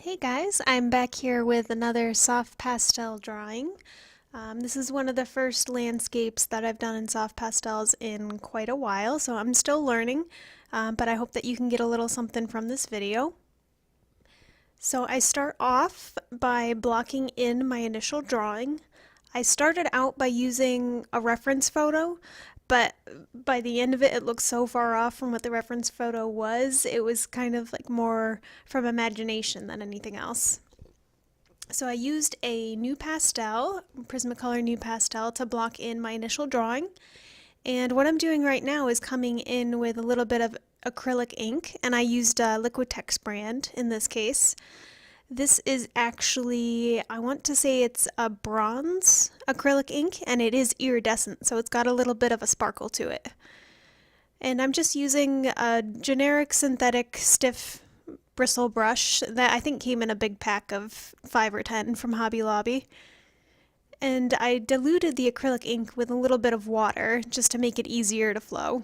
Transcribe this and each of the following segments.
Hey guys, I'm back here with another soft pastel drawing. This is one of the first landscapes that I've done in soft pastels in quite a while, so I'm still learning, but I hope that you can get a little something from this video. So I start off by blocking in my initial drawing. I started out by using a reference photo, but by the end of it, it looked so far off from what the reference photo was. It was kind of like more from imagination than anything else. So I used a NuPastel, Prismacolor NuPastel, to block in my initial drawing. And what I'm doing right now is coming in with a little bit of acrylic ink, and I used a Liquitex brand in this case. This is actually, I want to say it's a bronze acrylic ink, and it is iridescent, so it's got a little bit of a sparkle to it. And I'm just using a generic synthetic stiff bristle brush that I think came in a big pack of 5 or 10 from Hobby Lobby. And I diluted the acrylic ink with a little bit of water just to make it easier to flow.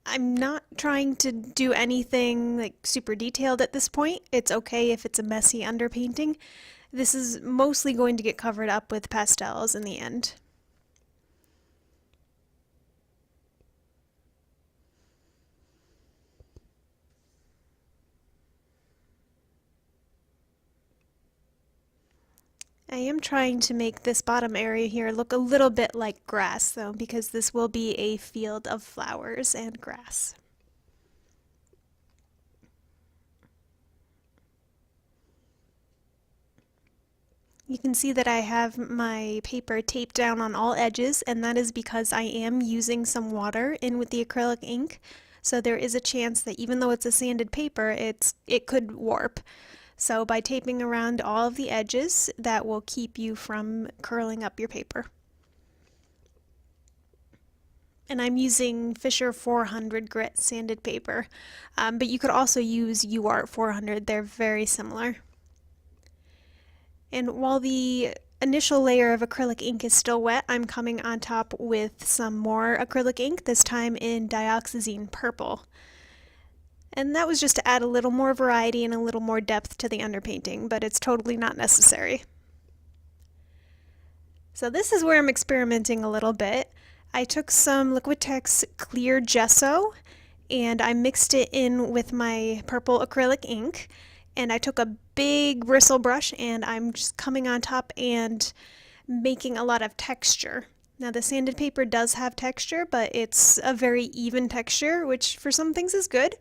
I'm not trying to do anything like super detailed at this point. It's okay if it's a messy underpainting. This is mostly going to get covered up with pastels in the end. I am trying to make this bottom area here look a little bit like grass though, because this will be a field of flowers and grass. You can see that I have my paper taped down on all edges, and that is because I am using some water in with the acrylic ink. So there is a chance that even though it's a sanded paper, it could warp. So by taping around all of the edges, that will keep you from curling up your paper. And I'm using Fisher 400 grit sanded paper, but you could also use UART 400. They're very similar. And while the initial layer of acrylic ink is still wet, I'm coming on top with some more acrylic ink, this time in dioxazine purple. And that was just to add a little more variety and a little more depth to the underpainting, but it's totally not necessary. So this is where I'm experimenting a little bit. I took some Liquitex clear gesso and I mixed it in with my purple acrylic ink, and I took a big bristle brush and I'm just coming on top and making a lot of texture. Now the sanded paper does have texture, but it's a very even texture, which for some things is good.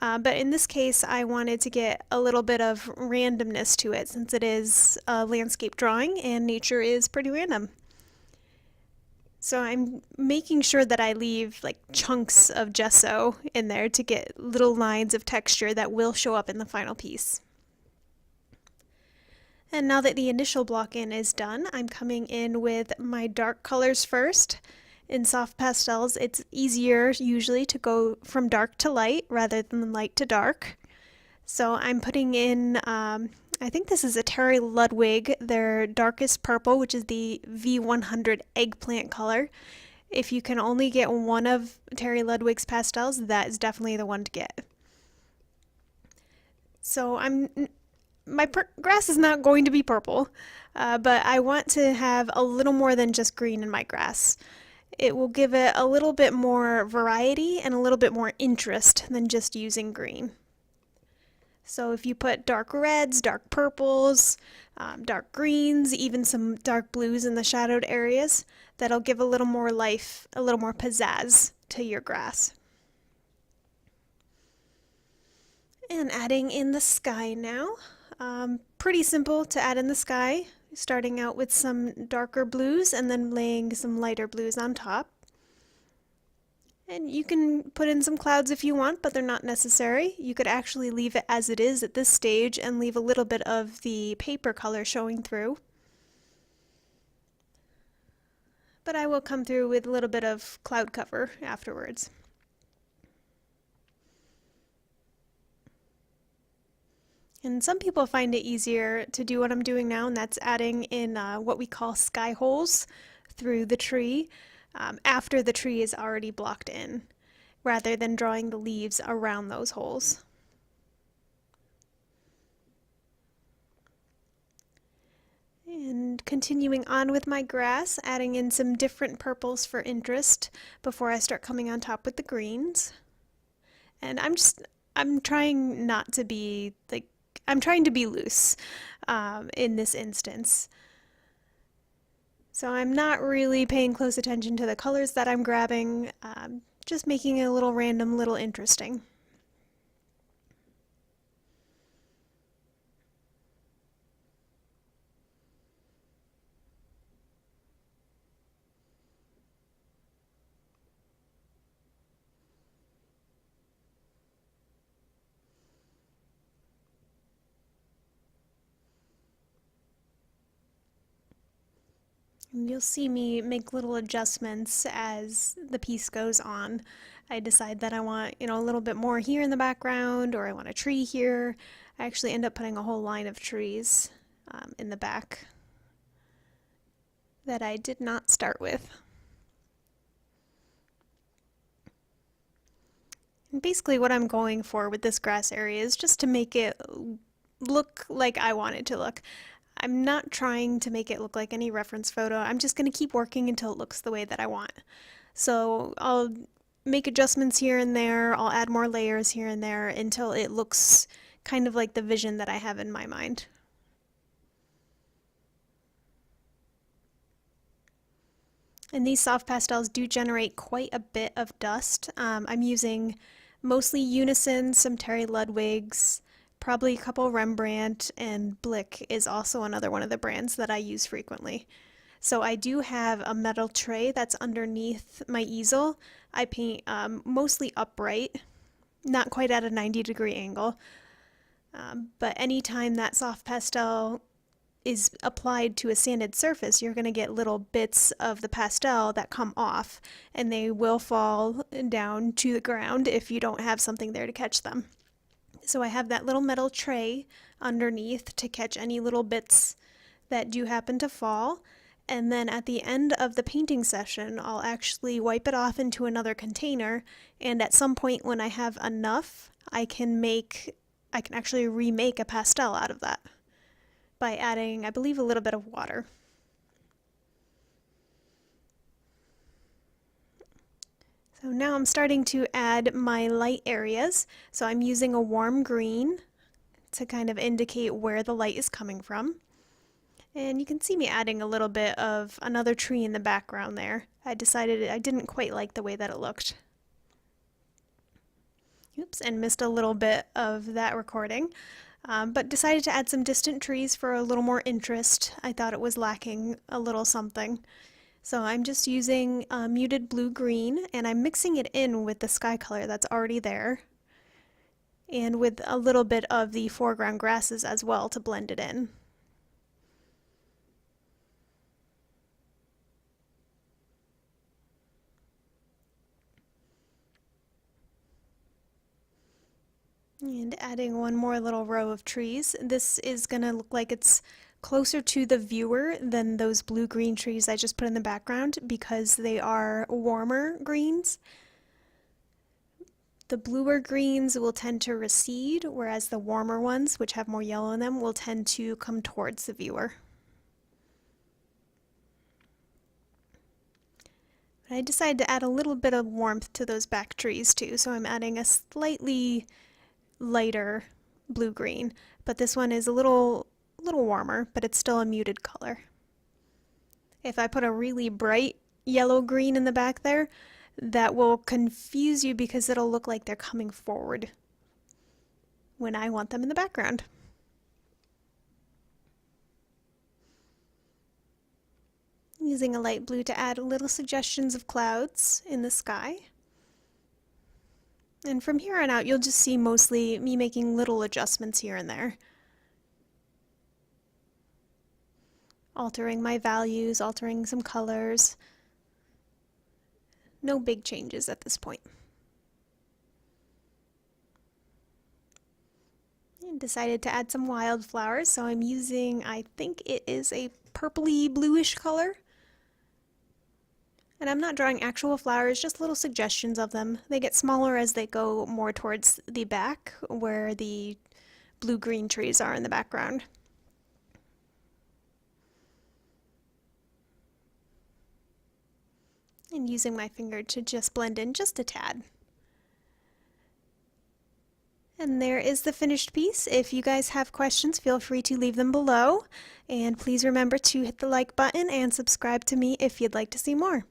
But in this case, I wanted to get a little bit of randomness to it since it is a landscape drawing and nature is pretty random. So I'm making sure that I leave like chunks of gesso in there to get little lines of texture that will show up in the final piece. And now that the initial block in is done, I'm coming in with my dark colors first. In soft pastels, it's easier usually to go from dark to light rather than light to dark. So I'm putting in, I think this is a Terry Ludwig, their darkest purple, which is the V100 eggplant color. If you can only get one of Terry Ludwig's pastels, that is definitely the one to get. So my grass is not going to be purple, but I want to have a little more than just green in my grass. It will give it a little bit more variety and a little bit more interest than just using green. So if you put dark reds, dark purples, dark greens, even some dark blues in the shadowed areas, that'll give a little more life, a little more pizzazz to your grass. And adding in the sky now. Pretty simple to add in the sky, starting out with some darker blues and then laying some lighter blues on top. And you can put in some clouds if you want, but they're not necessary. You could actually leave it as it is at this stage and leave a little bit of the paper color showing through. But I will come through with a little bit of cloud cover afterwards. And some people find it easier to do what I'm doing now, and that's adding in what we call sky holes through the tree after the tree is already blocked in, rather than drawing the leaves around those holes. And continuing on with my grass, adding in some different purples for interest before I start coming on top with the greens. And I'm trying not to be like, I'm trying to be loose in this instance. So I'm not really paying close attention to the colors that I'm grabbing, just making it a little random, little interesting. And you'll see me make little adjustments as the piece goes on. I decide that I want, a little bit more here in the background, or I want a tree here. I actually end up putting a whole line of trees in the back that I did not start with. And basically what I'm going for with this grass area is just to make it look like I want it to look. I'm not trying to make it look like any reference photo. I'm just going to keep working until it looks the way that I want. So I'll make adjustments here and there. I'll add more layers here and there until it looks kind of like the vision that I have in my mind. And these soft pastels do generate quite a bit of dust. I'm using mostly Unison, some Terry Ludwigs, probably a couple Rembrandt, and Blick is also another one of the brands that I use frequently. So I do have a metal tray that's underneath my easel. I paint mostly upright, not quite at a 90-degree angle, but anytime that soft pastel is applied to a sanded surface, you're going to get little bits of the pastel that come off, and they will fall down to the ground if you don't have something there to catch them. So I have that little metal tray underneath to catch any little bits that do happen to fall. And then at the end of the painting session, I'll actually wipe it off into another container, and at some point when I have enough, I can actually remake a pastel out of that by adding, I believe, a little bit of water. So now I'm starting to add my light areas. So I'm using a warm green to kind of indicate where the light is coming from. And you can see me adding a little bit of another tree in the background there. I decided I didn't quite like the way that it looked. Oops, and missed a little bit of that recording. But decided to add some distant trees for a little more interest. I thought it was lacking a little something. So I'm just using muted blue-green, and I'm mixing it in with the sky color that's already there, and with a little bit of the foreground grasses as well to blend it in. And adding one more little row of trees. This is going to look like it's closer to the viewer than those blue-green trees I just put in the background because they are warmer greens. The bluer greens will tend to recede, whereas the warmer ones, which have more yellow in them, will tend to come towards the viewer. But I decided to add a little bit of warmth to those back trees too, so I'm adding a slightly lighter blue-green, but this one is a little warmer, but it's still a muted color. If I put a really bright yellow-green in the back there, that will confuse you because it'll look like they're coming forward when I want them in the background. Using a light blue to add little suggestions of clouds in the sky. And from here on out, you'll just see mostly me making little adjustments here and there. Altering my values, altering some colors. No big changes at this point. And decided to add some wildflowers, so I'm using, I think it is a purpley bluish color. And I'm not drawing actual flowers, just little suggestions of them. They get smaller as they go more towards the back, where the blue-green trees are in the background. and using my finger to just blend in just a tad. And there is the finished piece. If you guys have questions, feel free to leave them below. And please remember to hit the like button and subscribe to me if you'd like to see more.